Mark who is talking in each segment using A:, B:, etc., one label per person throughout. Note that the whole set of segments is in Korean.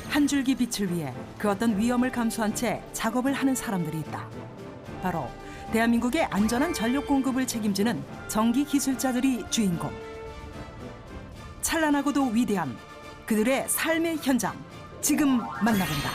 A: 한 줄기 빛을 위해 그 어떤 위험을 감수한 채 작업을 하는 사람들이 있다. 바로 대한민국의 안전한 전력 공급을 책임지는 전기 기술자들이 주인공. 찬란하고도 위대한 그들의 삶의 현장, 지금 만나본다.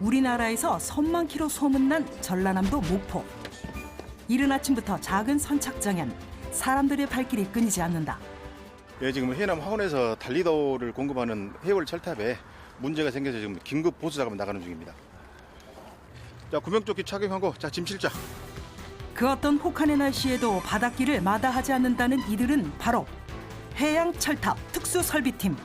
A: 우리나라에서 선만 키로 소문난 전라남도 목포. 이른 아침부터 작은 선착장엔 사람들의 발길이 끊이지 않는다.
B: 예, 지금 해남 화원에서 단리도를 공급하는 해월 철탑에 문제가 생겨서 지금 긴급 보수 작업을 나가는 중입니다. 자, 구명조끼 착용하고 자, 짐 실자.
A: 그 어떤 혹한의 날씨에도 바닷길을 마다하지 않는다는 이들은 바로 해양철탑 특수설비팀.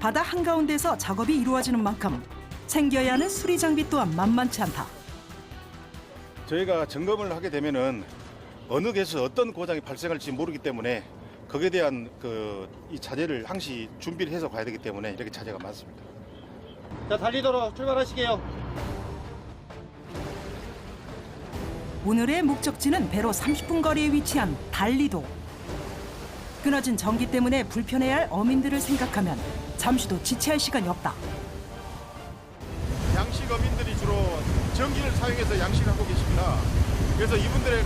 A: 바다 한가운데서 작업이 이루어지는 만큼 챙겨야 하는 수리 장비 또한 만만치 않다.
B: 저희가 점검을 하게 되면은 어느 곳에서 어떤 고장이 발생할지 모르기 때문에 거기에 대한 이 자재를 항시 준비를 해서 가야 되기 때문에 이렇게 자재가 많습니다.
C: 자, 달리도록 출발하시게요.
A: 오늘의 목적지는 배로 30분 거리에 위치한 달리도. 끊어진 전기 때문에 불편해할 어민들을 생각하면 잠시도 지체할 시간이 없다.
B: 양식 어민들이 주로 전기를 사용해서 양식을 하고 계십니다. 그래서 이분들의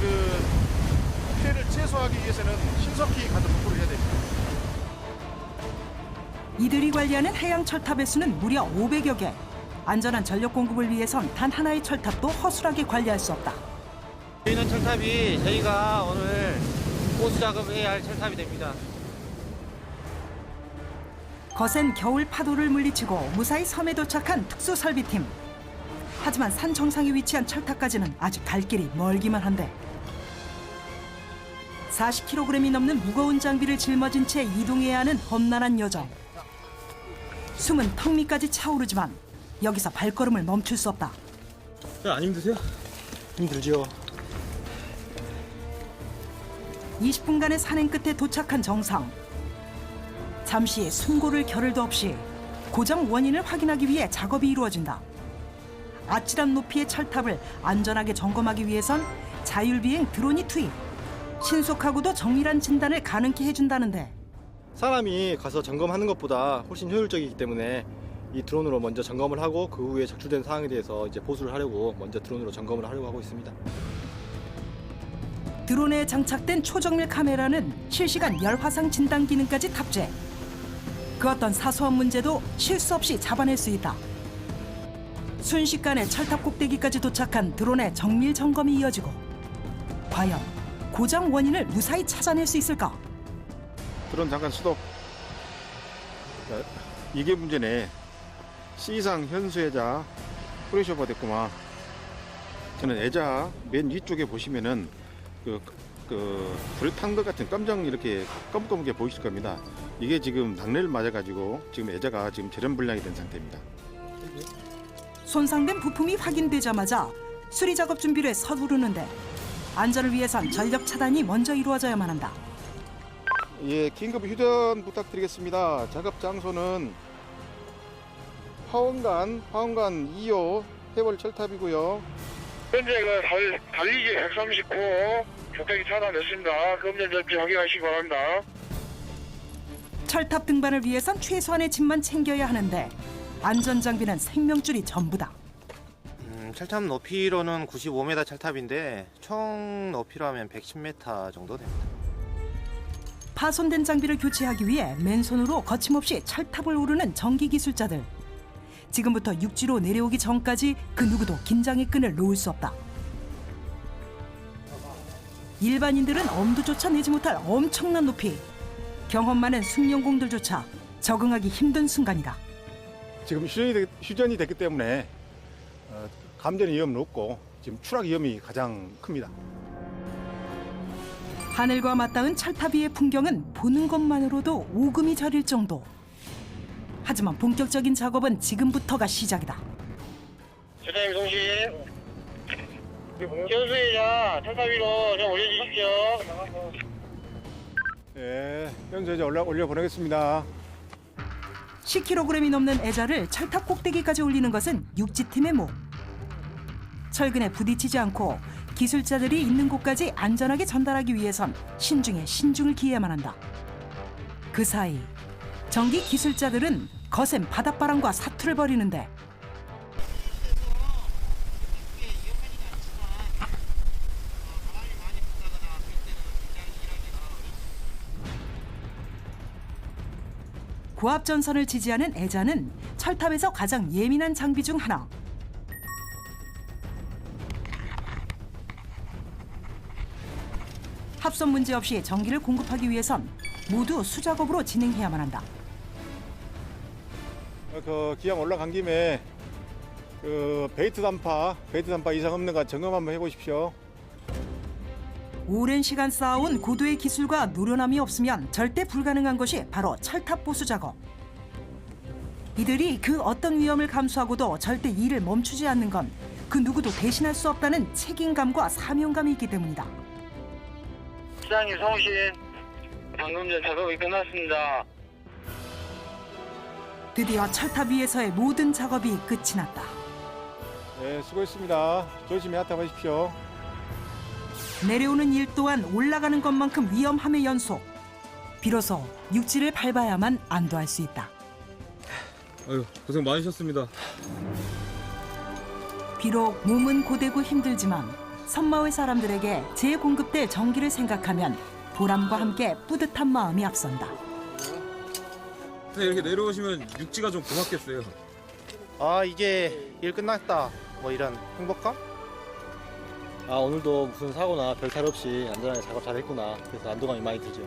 B: 피해를 최소화하기 위해서는 신속히 가서 복구를 해야 됩니다.
A: 이들이 관리하는 해양 철탑의 수는 무려 500여 개. 안전한 전력 공급을 위해선 단 하나의 철탑도 허술하게 관리할 수 없다.
C: 저희는 철탑이 저희가 오늘 보수 작업해야 할 철탑이 됩니다.
A: 거센 겨울 파도를 물리치고 무사히 섬에 도착한 특수설비팀. 하지만 산 정상에 위치한 철탑까지는 아직 갈 길이 멀기만 한데 40kg이 넘는 무거운 장비를 짊어진 채 이동해야 하는 험난한 여정. 숨은 턱 밑까지 차오르지만 여기서 발걸음을 멈출 수 없다.
C: 안 힘드세요? 힘들죠.
A: 20분간의 산행 끝에 도착한 정상. 잠시 숨고를 겨를도 없이 고장 원인을 확인하기 위해 작업이 이루어진다. 아찔한 높이의 철탑을 안전하게 점검하기 위해선 자율비행 드론이 투입. 신속하고도 정밀한 진단을 가능케 해준다는데
D: 사람이 가서 점검하는 것보다 훨씬 효율적이기 때문에 이 드론으로 먼저 점검을 하고 그 후에 작출된 사항에 대해서 이제 보수를 하려고 먼저 드론으로 점검을 하려고 하고 있습니다.
A: 드론에 장착된 초정밀 카메라는 실시간 열화상 진단 기능까지 탑재. 그 어떤 사소한 문제도 실수 없이 잡아낼 수 있다. 순식간에 철탑 꼭대기까지 도착한 드론의 정밀 점검이 이어지고 과연 고장 원인을 무사히 찾아낼 수 있을까?
B: 드론 잠깐 스톱. 자, 이게 문제네. C상 현수애자 프레셔버 됐구만. 저는 애자 맨 위쪽에 보시면은 불에 탄 것 같은 검정 이렇게 검게 보이실 겁니다. 이게 지금 낙뢰를 맞아가지고 지금 애자가 지금 절연불량이 된 상태입니다.
A: 손상된 부품이 확인되자마자 수리 작업 준비를 서두르는데 안전을 위해선 전력 차단이 먼저 이루어져야만 한다.
B: 예, 긴급 휴전 부탁드리겠습니다. 작업 장소는 화원간 2호 해월 철탑이고요.
E: 현재 달리기 139호 적격이 차단됐습니다. 금전 절필 확인하시기 바랍니다.
A: 철탑 등반을 위해선 최소한의 짐만 챙겨야 하는데 안전장비는 생명줄이 전부다.
C: 철탑 높이로는 95m 철탑인데 총 높이로 하면 110m 정도 됩니다.
A: 파손된 장비를 교체하기 위해 맨손으로 거침없이 철탑을 오르는 전기 기술자들. 지금부터 육지로 내려오기 전까지 그 누구도 긴장의 끈을 놓을 수 없다. 일반인들은 엄두조차 내지 못할 엄청난 높이. 경험 많은 숙련공들조차 적응하기 힘든 순간이다.
B: 지금 휴전이 됐기 때문에 감전 위험은 없고 지금 추락 위험이 가장 큽니다.
A: 하늘과 맞닿은 철탑 위의 풍경은 보는 것만으로도 오금이 저릴 정도. 하지만 본격적인 작업은 지금부터가 시작이다.
E: 대장님 송신 현수회장 철탑 위로 좀 올려주십시오.
B: 예, 현수애자 올려 보내겠습니다.
A: 10kg이 넘는 애자를 철탑 꼭대기까지 올리는 것은 육지팀의 목. 철근에 부딪히지 않고 기술자들이 있는 곳까지 안전하게 전달하기 위해선 신중에 신중을 기해야만 한다. 그 사이 전기 기술자들은 거센 바닷바람과 사투를 벌이는데 고압 전선을 지지하는 애자는 철탑에서 가장 예민한 장비 중 하나. 합선 문제 없이 전기를 공급하기 위해선 모두 수작업으로 진행해야만 한다.
B: 그 기왕 올라간 김에 그 베이트 단파 이상 없는가 점검 한번 해보십시오.
A: 오랜 시간 쌓아온 고도의 기술과 노련함이 없으면 절대 불가능한 것이 바로 철탑 보수 작업. 이들이 그 어떤 위험을 감수하고도 절대 일을 멈추지 않는 건 그 누구도 대신할 수 없다는 책임감과 사명감이 있기 때문이다.
E: 시장님 성신, 방금 전 작업이 끝났습니다.
A: 드디어 철탑 위에서의 모든 작업이 끝이 났다.
B: 네, 수고했습니다. 조심히 하탑하십시오.
A: 내려오는 일 또한 올라가는 것만큼 위험함의 연속. 비로소 육지를 밟아야만 안도할 수 있다.
F: 아유, 고생 많으셨습니다.
A: 비록 몸은 고되고 힘들지만 섬마을 사람들에게 재공급될 전기를 생각하면 보람과 함께 뿌듯한 마음이 앞선다.
F: 이렇게 내려오시면 육지가 좀 고맙겠어요.
C: 아, 이제 일 끝났다. 뭐 이런 행복감?
D: 아, 오늘도 무슨 사고나 별탈 없이 안전하게 작업 잘했구나. 그래서 안도감이 많이 들죠.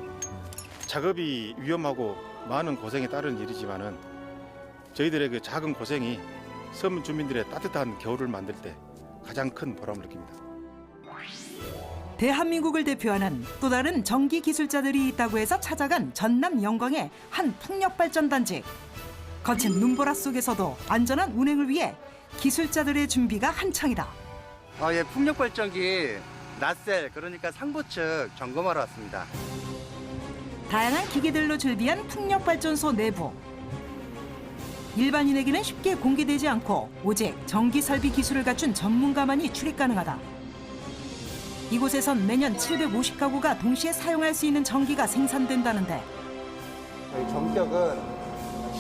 B: 작업이 위험하고 많은 고생이 따르는 일이지만은 저희들의 그 작은 고생이 섬 주민들의 따뜻한 겨울을 만들 때 가장 큰 보람을 느낍니다.
A: 대한민국을 대표하는 또 다른 전기 기술자들이 있다고 해서 찾아간 전남 영광의 한 풍력발전단지. 거친 눈보라 속에서도 안전한 운행을 위해 기술자들의 준비가 한창이다.
G: 예, 풍력 발전기 낫셀 그러니까 상부 측 점검하러 왔습니다.
A: 다양한 기계들로 즐비한 풍력발전소 내부. 일반인에게는 쉽게 공개되지 않고 오직 전기 설비 기술을 갖춘 전문가만이 출입 가능하다. 이곳에선 매년 750가구가 동시에 사용할 수 있는 전기가 생산된다는데
G: 저희 전격은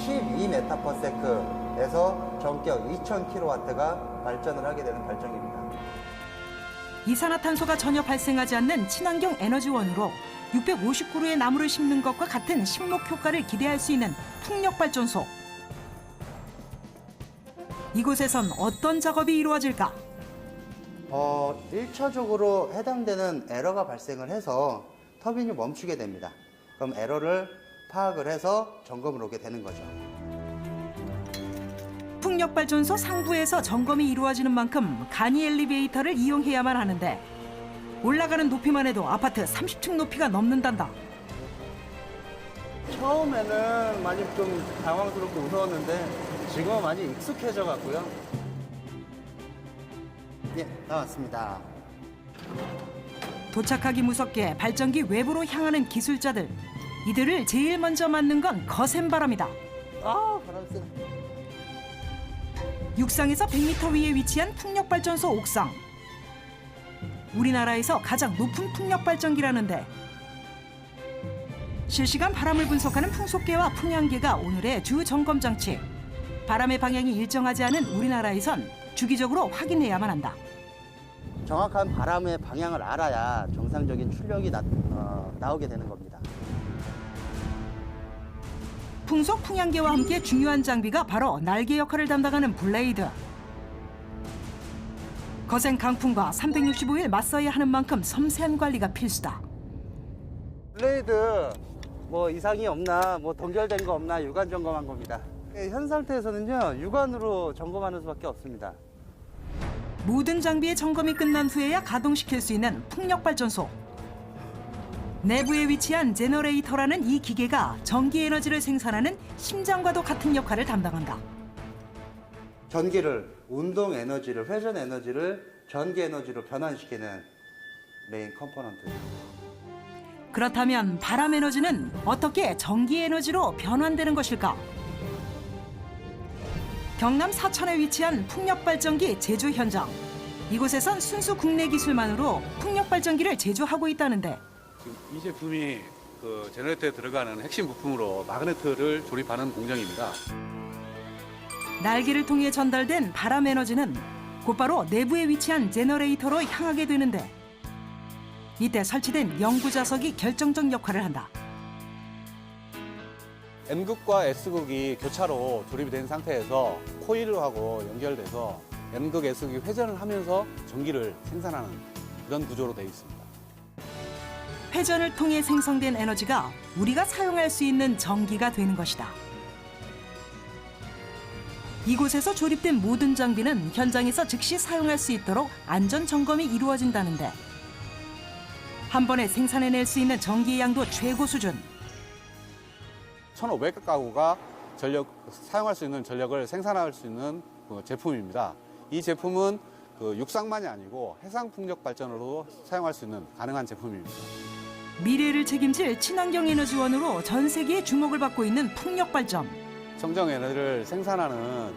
G: 12m/s에서 전격 2000kW가 발전을 하게 되는 발전기입니다.
A: 이산화탄소가 전혀 발생하지 않는 친환경 에너지원으로 650그루의 나무를 심는 것과 같은 식목 효과를 기대할 수 있는 풍력발전소. 이곳에선 어떤 작업이 이루어질까?
G: 1차적으로 해당되는 에러가 발생을 해서 터빈이 멈추게 됩니다. 그럼 에러를 파악을 해서 점검을 오게 되는 거죠.
A: 풍력발전소 상부에서 점검이 이루어지는 만큼 간이 엘리베이터를 이용해야만 하는데 올라가는 높이만 해도 아파트 30층 높이가 넘는단다.
G: 처음에는 많이 좀 당황스럽고 무서웠는데 지금은 많이 익숙해져 갖고요. 예, 나왔습니다.
A: 도착하기 무섭게 발전기 외부로 향하는 기술자들. 이들을 제일 먼저 맞는 건 거센 바람이다.
G: 아, 바람 세네.
A: 육상에서 100m 위에 위치한 풍력발전소 옥상. 우리나라에서 가장 높은 풍력발전기라는데 실시간 바람을 분석하는 풍속계와 풍향계가 오늘의 주 점검 장치. 바람의 방향이 일정하지 않은 우리나라에선 주기적으로 확인해야만 한다.
G: 정확한 바람의 방향을 알아야 정상적인 출력이 나오게 되는 겁니다.
A: 풍속 풍향계와 함께 중요한 장비가 바로 날개 역할을 담당하는 블레이드. 거센 강풍과 365일 맞서야 하는 만큼 섬세한 관리가 필수다.
G: 블레이드 뭐 이상이 없나, 뭐 동결된 거 없나 육안 점검한 겁니다. 현 상태에서는요, 육안으로 점검하는 수밖에 없습니다.
A: 모든 장비의 점검이 끝난 후에야 가동시킬 수 있는 풍력발전소. 내부에 위치한 제너레이터라는 이 기계가 전기 에너지를 생산하는 심장과도 같은 역할을 담당한다.
G: 전기를 운동 에너지를, 회전 에너지를 전기 에너지로 변환시키는 메인 컴포넌트입니다.
A: 그렇다면 바람 에너지는 어떻게 전기 에너지로 변환되는 것일까? 경남 사천에 위치한 풍력발전기 제조 현장. 이곳에선 순수 국내 기술만으로 풍력발전기를 제조하고 있다는데
H: 이 제품이 그 제너레이터에 들어가는 핵심 부품으로 마그네트를 조립하는 공정입니다.
A: 날개를 통해 전달된 바람 에너지는 곧바로 내부에 위치한 제너레이터로 향하게 되는데 이때 설치된 연구 자석이 결정적 역할을 한다.
I: N극과 S극이 교차로 조립이 된 상태에서 코일하고 연결돼서 N극, S극이 회전을 하면서 전기를 생산하는 그런 구조로 되어 있습니다.
A: 회전을 통해 생성된 에너지가 우리가 사용할 수 있는 전기가 되는 것이다. 이곳에서 조립된 모든 장비는 현장에서 즉시 사용할 수 있도록 안전 점검이 이루어진다는데 한 번에 생산해낼 수 있는 전기의 양도 최고 수준.
I: 1,500가구가 사용할 수 있는 전력을 생산할 수 있는 제품입니다. 이 제품은 육상만이 아니고 해상 풍력 발전으로 사용할 수 있는 가능한 제품입니다.
A: 미래를 책임질 친환경 에너지원으로 전 세계의 주목을 받고 있는 풍력 발전.
I: 청정 에너지를 생산하는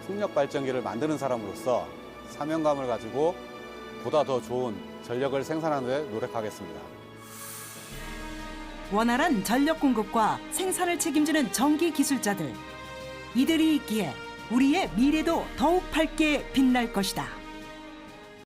I: 풍력 발전기를 만드는 사람으로서 사명감을 가지고 보다 더 좋은 전력을 생산하는 데 노력하겠습니다.
A: 원활한 전력 공급과 생산을 책임지는 전기 기술자들. 이들이 있기에 우리의 미래도 더욱 밝게 빛날 것이다.